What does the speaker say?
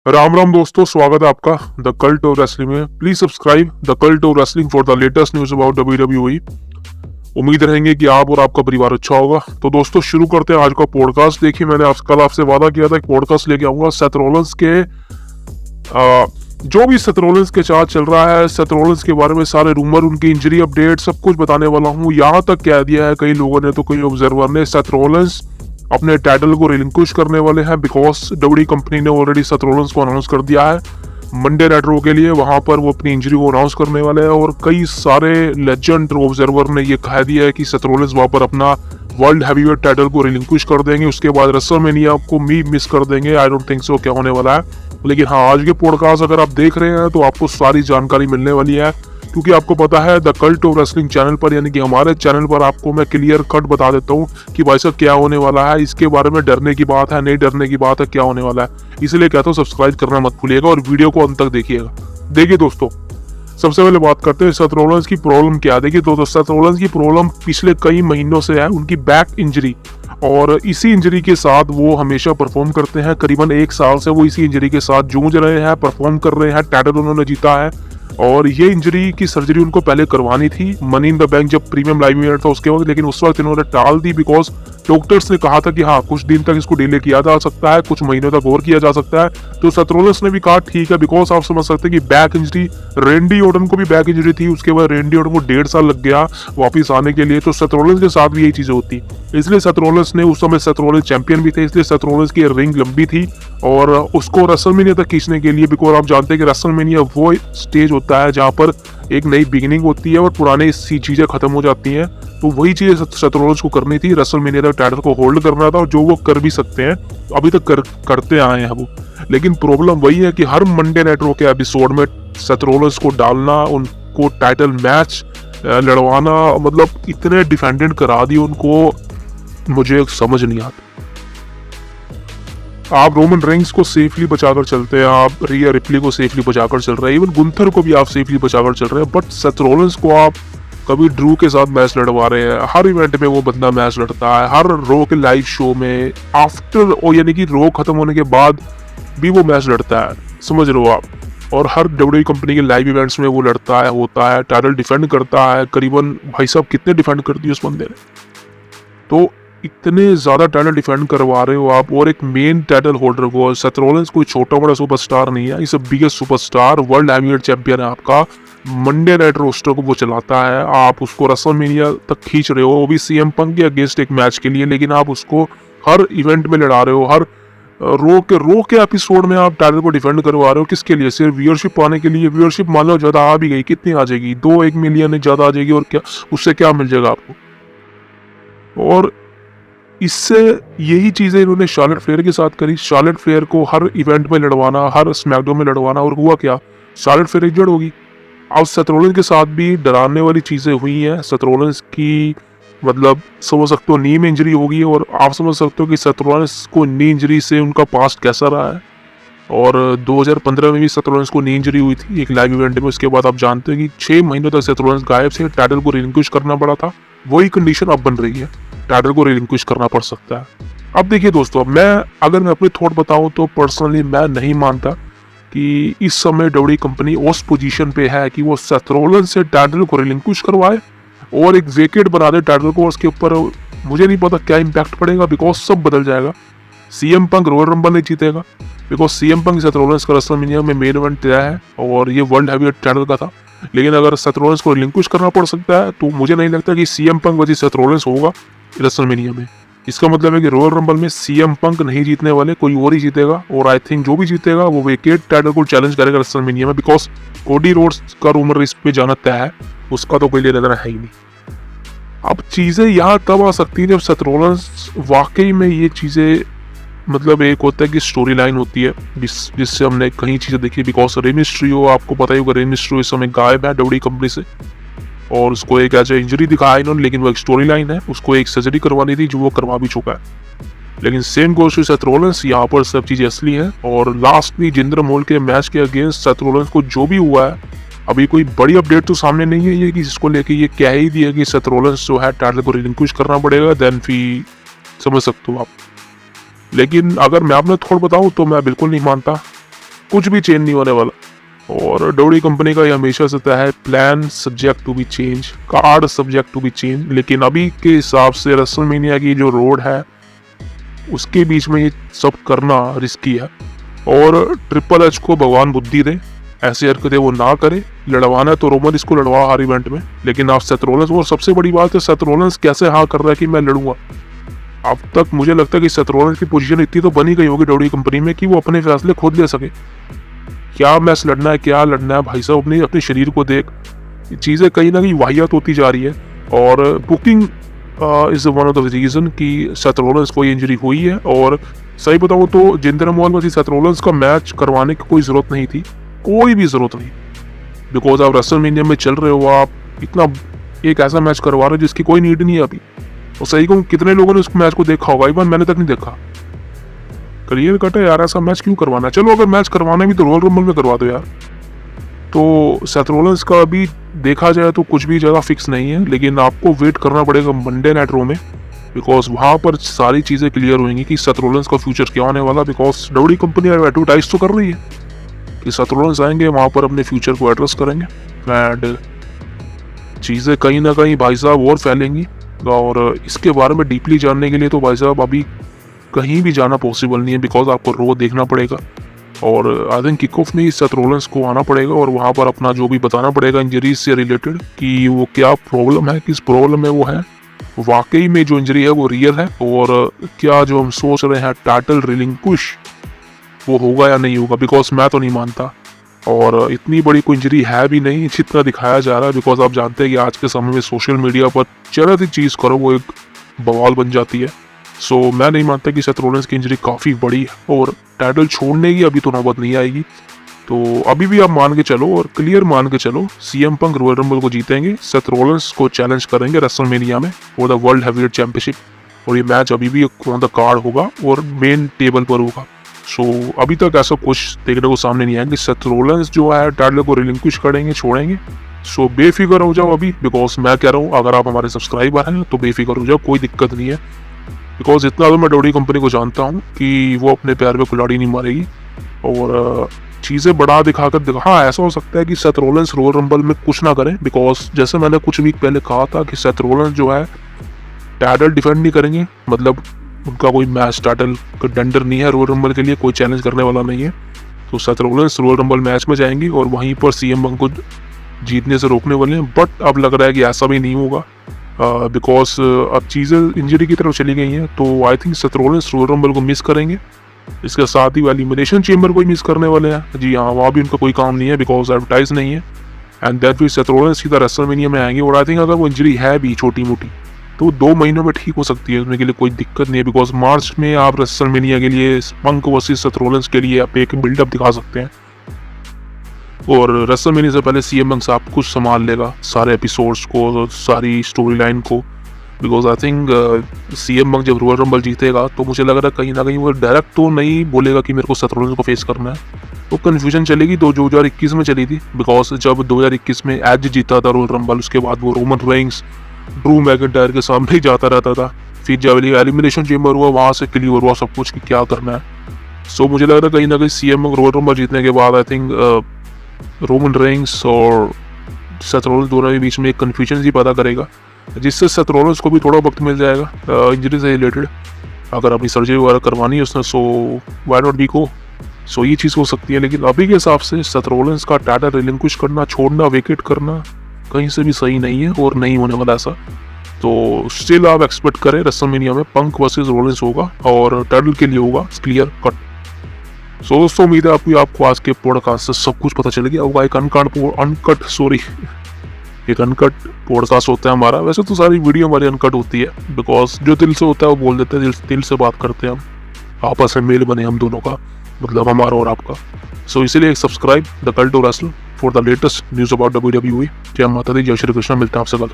राम राम दोस्तों, स्वागत है आपका द कल्ट ऑफ रेसलिंग में। Please subscribe the cult of wrestling for the latest news about WWE. उम्मीद रहेंगे कि आप और आपका परिवार अच्छा होगा। तो दोस्तों शुरू करते हैं आज का पॉडकास्ट। देखिए, मैंने कल आपसे वादा किया था कि पॉडकास्ट लेके आऊंगा सेथ रॉलिंस के जो भी सेथ रॉलिंस के साथ चल रहा है, सेथ रॉलिंस के बारे में सारे रूमर, उनकी इंजरी अपडेट सब कुछ बताने वाला हूँ। यहाँ तक कह दिया है कई लोगों ने, तो कई ऑब्जर्वर ने, सेथ रॉलिंस अपने टाइटल को रिलिंक्विश करने वाले हैं बिकॉज डब्ल्यूडब्ल्यूई कंपनी ने ऑलरेडी सेथ रॉलिंस को अनाउंस कर दिया है मंडे नाइट रॉ के लिए। वहां पर वो अपनी इंजरी को अनाउंस करने वाले हैं और कई सारे लेजेंड ऑब्जर्वर ने ये कह दिया है कि सेथ रॉलिंस वहां पर अपना वर्ल्ड हैवीवेट टाइटल को रिलिंक्विश कर देंगे। उसके बाद रेसलमेनिया को मिस कर देंगे। आई डोंट थिंक सो क्या होने वाला है, लेकिन हाँ, आज के पॉडकास्ट अगर आप देख रहे हैं तो आपको सारी जानकारी मिलने वाली है, क्योंकि आपको पता है the cult of wrestling channel पर, यानी कि हमारे चैनल पर आपको मैं क्लियर कट बता देता हूँ कि भाई साहब क्या होने वाला है। इसके बारे में डरने की बात है, नहीं डरने की बात है, क्या होने वाला है। इसलिए कहता हूँ सब्सक्राइब करना मत भूलिएगा और वीडियो को अंत तक देखिएगा। देखिए दोस्तों, सबसे पहले बात करते हैं सेथ रॉलिंस की प्रॉब्लम क्या है। देखिए दोस्तों, सेथ रॉलिंस की प्रॉब्लम पिछले कई महीनों से है, उनकी बैक इंजरी, और इसी इंजरी के साथ वो हमेशा परफॉर्म करते हैं। करीबन 1 साल से वो इसी इंजरी के साथ जूझ रहे हैं, परफॉर्म कर रहे हैं। टाइटल उन्होंने जीता है और ये इंजरी की सर्जरी उनको पहले करवानी थी मनी इन द बैंक जब प्रीमियम लाइव इवेंट था उसके वक्त, लेकिन उस वक्त इन्होंने टाल दी बिकॉज डॉक्टर्स ने कहा था कि हाँ, कुछ दिन तक इसको डिले किया जा सकता है, कुछ महीनों तक और किया जा सकता है। तो सेथ रॉलिंस ने भी कहा ठीक है, बिकॉज आप समझ सकते हैं कि बैक इंजरी, रेंडी ऑर्टन को भी बैक इंजरी थी, उसके बाद रेंडी ऑर्टन को 1.5 साल लग गया वापिस आने के लिए। तो सेथ रॉलिंस के साथ भी यही चीजें होती, इसलिए सेथ रॉलिंस ने, उस समय सेथ रॉलिंस चैंपियन भी थे, इसलिए सेथ रॉलिंस की रिंग लंबी थी और उसको रेसलमेनिया तक खींचने के लिए, बिकॉज आप जानते हैं कि रेसलमेनिया वो स्टेज होता है जहाँ पर एक नई बिगिनिंग होती है और पुराने सी चीजें खत्म हो जाती हैं। तो वही चीजें सेथ रॉलिंस को करनी थी, रेसलमेनिया तक टाइटल को होल्ड करना था, और जो वो कर भी सकते हैं, अभी तक करते आए हैं वो। लेकिन प्रॉब्लम वही है कि हर मंडे नाइट रॉ के एपिसोड में सेथ रॉलिंस को डालना, उनको टाइटल मैच लड़वाना, मतलब इतने डिफेंडेंट करा दिए उनको, मुझे समझ नहीं आता। आप रोमन रेंग्स को सेफली बचाकर चलते हैं, आप रिया रिप्ली को सेफली बचाकर चल रहे हैं, इवन गुंथर को भी आप सेफली बचाकर चल रहे हैं, बट सेथ रॉलिंस को आप कभी ड्रू के साथ मैच लड़वा रहे हैं। हर इवेंट में वो बंदा मैच लड़ता है, हर रो के लाइव शो में आफ्टर, यानी कि रो खत्म होने के बाद भी वो मैच लड़ता है, समझ रहे हो आप। और हर डब्ल्यूडब्ल्यूई कंपनी के लाइव इवेंट्स में वो लड़ता है, होता है, टाइटल डिफेंड करता है। करीबन भाई साहब कितने डिफेंड कर दिए उस बंदे ने, तो इतने ज्यादा टाइटल डिफेंड करवा रहे हो आप, और एक मेन टाइटल होल्डर को। सेथ रॉलिंस कोई छोटा बड़ा सुपरस्टार नहीं है, इस biggest superstar, world heavyweight champion है आपका। मंडे नाइट रोस्टर को वो चलाता है, आप उसको रेसलमेनिया तक खींच रहे हो, वो भी सीएम पंक के अगेंस्ट एक मैच के लिए, लेकिन आप उसको हर इवेंट में लड़ा रहे हो। हर रो के एपिसोड में आप टाइटल को डिफेंड करवा रहे हो, किसके लिए? सिर्फ व्यूअरशिप पाने के लिए। व्यूअरशिप मान लो ज्यादा आ भी गई, कितनी आ जाएगी? 2-1 मिलियन ज्यादा आ जाएगी, और क्या उससे क्या मिल जाएगा आपको? और इससे यही चीजें इन्होंने शार्लेट फ्लेयर के साथ करी। शार्लेट फ्लेयर को हर इवेंट में लड़वाना, हर स्मैकडाउन में लड़वाना, और हुआ क्या? शार्लेट फ्लेयर इंजर्ड होगी। अब सेथ रॉलिंस के साथ भी डराने वाली चीजें हुई हैं। सेथ रॉलिंस की, मतलब समझ सकते हो, नी में इंजरी होगी, और आप समझ सकते हो कि सेथ रॉलिंस को नी इंजरी से उनका पास्ट कैसा रहा है। और 2015 में भी सेथ रॉलिंस को नी इंजरी हुई थी एक लाइव इवेंट में। उसके बाद आप जानते हैं कि 6 महीनों तक सेथ रॉलिंस गायब से, टाइटल को रिलिंक्विश करना पड़ा था। वही कंडीशन अब बन रही है, टाइटल को रिलिंक्विश करना पड़ सकता है। अब देखिए दोस्तों, अगर मैं अपने थॉट बताऊं तो पर्सनली मैं नहीं मानता कि इस समय डब्ल्यूडब्ल्यूई कंपनी उस पोजीशन पे है कि वो सेथ रॉलिंस से टाइटल को रिलिंक्विश करवाए और एक वेकेट बना दे टाइटल को। उसके ऊपर मुझे नहीं पता क्या इम्पैक्ट पड़ेगा, बिकॉज सब बदल जाएगा। सीएम पंक रॉयल रंबल नहीं जीतेगा, because CM Punk Seth Rollins का रेसलमेनिया में मेन इवेंट तय है, और ये वर्ल्ड हैवीवेट टाइटल का था। लेकिन अगर सेथ रॉलिंस को रिलिंक्विश करना पड़ सकता है, तो मुझे नहीं लगता कि सीएम पंक वजह सेथ रॉलिंस होगा रेसलमेनिया में। इसका मतलब है कि रॉयल रंबल में सीएम पंक नहीं जीतने वाले, कोई और ही जीतेगा, और आई थिंक जो भी जीतेगा वो वेकेट टाइटल को चैलेंज करेगा रेसलमेनिया में, बिकॉज कोडी रोड्स का रूमर इस पे जाना तय है, उसका तो कोई लेना देना है ही नहीं। अब चीजें यहाँ तब आ सकती हैं जब सेथ रॉलिंस वाकई में ये चीजें, मतलब एक होता है कि स्टोरी लाइन होती है जिससे हमने कई चीजें देखी, बिकॉज रे मिस्ट्रियो, आपको पता ही होगा, रे मिस्ट्रियो इस समय गायब है डब्ल्यूडब्ल्यूई कंपनी से, और उसको एक ऐसा इंजरी दिखाया इन्होंने, लेकिन वो एक स्टोरी लाइन है, उसको एक सर्जरी करवानी थी जो वो करवा भी चुका है। लेकिन same goes to Seth Rollins, यहाँ पर सब चीजें असली हैं। और लास्ट में जिंदर मोल के मैच के अगेंस्ट सेथ रॉलिंस को जो भी हुआ है, अभी कोई बड़ी अपडेट तो सामने नहीं है ये कि जिसको लेके ये कह ही दिया कि सेथ रॉलिंस जो है टाइटल को रिलिंक्विश करना पड़ेगा, देन फिर समझ सकते हो आप। लेकिन अगर मैं अपने थोड़ा बताऊं तो मैं बिल्कुल नहीं मानता कुछ भी चेंज नहीं होने वाला। और WWE कंपनी का ये हमेशा से तय है, plan subject to be change, card subject to be change. लेकिन अभी के हिसाब से रेसलमेनिया की जो रोड है उसके बीच में ये सब करना रिस्की है। और ट्रिपल एच को भगवान बुद्धि दे, ऐसी हरकतें वो ना करे। लड़वाना है तो रोमन इसको लड़वा हर इवेंट में, लेकिन आप सेथ रोलेंस, और सबसे बड़ी बात है सेथ रोलेंस कैसे हाँ कर रहा है कि मैं लड़ूंगा। अब तक मुझे लगता है कि सेथ रोलेंस की पोजीशन इतनी तो बनी गई होगी WWE कंपनी में कि वो अपने फैसले खुद ले सके। क्या मैच लड़ना है, क्या लड़ना है, भाई साहब अपने शरीर को देख। चीज़ें कहीं ना कहीं वाहियात होती जा रही है। और booking is one of the reason कि सेथ रोलेंस को इंजरी हुई है। और सही बताऊँ तो जिंदर महल में सेथ रोलेंस का मैच करवाने की कोई ज़रूरत नहीं थी, कोई भी ज़रूरत नहीं। बिकॉज आप रेसलमेनिया में चल रहे हो, आप इतना एक ऐसा मैच करवा रहे हो जिसकी कोई नीड नहीं है अभी। और सही कहूँ कितने लोगों ने उस मैच को देखा होगा, इवन मैंने तक नहीं देखा। क्लियर कट है यार, ऐसा मैच क्यों करवाना। चलो अगर मैच करवाना भी तो रॉयल रंबल में करवा दो यार। तो सेथ रोलेंस का अभी देखा जाए तो कुछ भी ज़्यादा फिक्स नहीं है, लेकिन आपको वेट करना पड़ेगा मंडे नाइट रो में। बिकॉज वहाँ पर सारी चीज़ें क्लियर होंगी कि सेथ रोलेंस का फ्यूचर क्या होने वाला। बिकॉज WWE कंपनी एडवर्टाइज तो कर रही है कि सेथ रोलेंस आएंगे, वहाँ पर अपने फ्यूचर को एड्रेस करेंगे। एंड चीज़ें कहीं ना कहीं भाई साहब और फैलेंगी। और इसके बारे में डीपली जानने के लिए तो भाई साहब अभी कहीं भी जाना पॉसिबल नहीं है, बिकॉज आपको रो देखना पड़ेगा। और आई थिंक किक ऑफ में ही सेथ रोलेंस को आना पड़ेगा और वहाँ पर अपना जो भी बताना पड़ेगा इंजरीज से रिलेटेड कि वो क्या प्रॉब्लम है, किस प्रॉब्लम में वो है, वाकई में जो इंजरी है वो रियल है, और क्या जो हम सोच रहे हैं टाइटल रिलिंक्विश वो होगा या नहीं होगा। बिकॉज मैं तो नहीं मानता, और इतनी बड़ी कोई इंजरी है भी नहीं जितना दिखाया जा रहा है। बिकॉज आप जानते हैं कि आज के समय में सोशल मीडिया पर जरा सी चीज़ करो वो एक बवाल बन जाती है। सो मैं नहीं मानता कि सेथ रोलेंस की इंजरी काफ़ी बड़ी है, और टाइटल छोड़ने की अभी तो नौबत नहीं आएगी। तो अभी भी आप मान के चलो और क्लियर मान के चलो, CM पंक रॉयल रंबल को जीतेंगे, सेथ रोलेंस को चैलेंज करेंगे रेसलमेनिया में for the world heavyweight championship. और ये मैच अभी भी ऑन द कार्ड होगा और मेन टेबल पर होगा। सो अभी तक ऐसा कुछ देखने को सामने नहीं आया कि सेथ रोलेंस जो है टाइटल को रिलिंक्विश करेंगे, छोड़ेंगे। सो बेफिक्र हो जाओ अभी, बिकॉज मैं कह रहा हूँ अगर आप हमारे सब्सक्राइबर हैं तो बेफिक्र हो जाओ, कोई दिक्कत नहीं है। बिकॉज इतना तो मैं WWE कंपनी को जानता हूँ कि वो अपने पैर पे कुल्हाड़ी नहीं मारेगी और चीज़ें बढ़ा दिखाकर हाँ ऐसा हो सकता है कि सेथ रोलेंस रॉयल रंबल में कुछ ना करें। बिकॉज जैसे मैंने कुछ वीक पहले कहा था कि सेथ रोलेंस जो है टाइटल डिफेंड नहीं करेंगे, मतलब उनका कोई मैच टाइटल कंटेंडर नहीं है रॉयल रंबल के लिए, कोई चैलेंज करने वाला नहीं है। तो Seth Rollins Royal rumble match में जाएंगी और वहीं पर CM पंक को जीतने से रोकने वाले हैं। बट अब लग रहा है कि ऐसा भी नहीं होगा, बिकॉज अब चीज़ें इंजरी की तरफ चली गई हैं। तो I think Seth Rollins Royal Rumble को मिस करेंगे, इसके साथ ही एलिमिनेशन चेंबर को ही मिस करने वाले हैं। जी हाँ, वहाँ भी उनका कोई काम नहीं है बिकॉज एडवर्टाइज नहीं है। एंड देन फिर सेथ रोलेंस सीधा रेसलमेनिया में आएंगे। और आई थिंक अगर वो इंजरी है भी छोटी मोटी तो 2 महीनों में ठीक हो सकती है, उसमें के लिए कोई दिक्कत नहीं है। बिकॉज मार्च में आप रेसलमेनिया के लिए पंक वर्सेस सेथ रोलेंस के लिए आप एक बिल्डअप दिखा सकते हैं, और रेसलमेनिया से पहले CM पंक आप कुछ संभाल लेगा सारे एपिसोड्स को, सारी स्टोरी लाइन को। बिकॉज आई थिंक CM पंक जब रॉयल रंबल जीतेगा तो मुझे लग रहा है कहीं ना कहीं वो डायरेक्ट तो नहीं बोलेगा कि मेरे को सेथ रोलेंस को फेस करना है। वो कन्फ्यूजन चलेगी 2021 में चली थी। बिकॉज जब 2021 में एज जीता था रॉयल रंबल, उसके बाद वो रोमन रेंस ड्रू मैकिंटायर के सामने ही जाता रहता था। फिर जब एलिमिनेशन चेंबर हुआ वहाँ से क्लियर हुआ सब कुछ कि क्या करना है। सो मुझे लग रहा है कहीं ना कहीं CM पंक रॉयल रंबल जीतने के बाद आई थिंक रोमन रेंस और सेथ रोलेंस दोनों के बीच में एक कन्फ्यूजन ही पैदा करेगा, जिससे सेथ रोलेंस को भी थोड़ा वक्त मिल जाएगा इंजरी से रिलेटेड। अगर अपनी सर्जरी वगैरह करवानी है उसने, सो व्हाई नॉट बी को। सो ये चीज़ हो सकती है। लेकिन अभी के हिसाब से सेथ रोलेंस का टाइटल रिलिंक्विश करना, छोड़ना, वेकेट करना कहीं से भी सही नहीं है और नहीं होने वाला ऐसा। तो स्टिल आप एक्सपेक्ट करें रेसलमेनिया में पंक वर्सेस रोलेंस होगा और टाइटल के लिए होगा क्लियर कट। सो दोस्तों उम्मीद है आपको आज के पॉडकास्ट से सब कुछ पता चल गया होगा। एक अनकट पॉडकास्ट होता है हमारा। वैसे तो सारी वीडियो हमारी अनकट होती है, बिकॉज जो दिल से होता है वो बोल देते हैं, दिल से बात करते हैं हम, आपस में मेल बने हम दोनों का, मतलब हमारा और आपका। सो इसीलिए subscribe the cult of wrestling for the latest news about WWE। जय माता दी, जय श्री कृष्ण। मिलते हैं आपसे कल।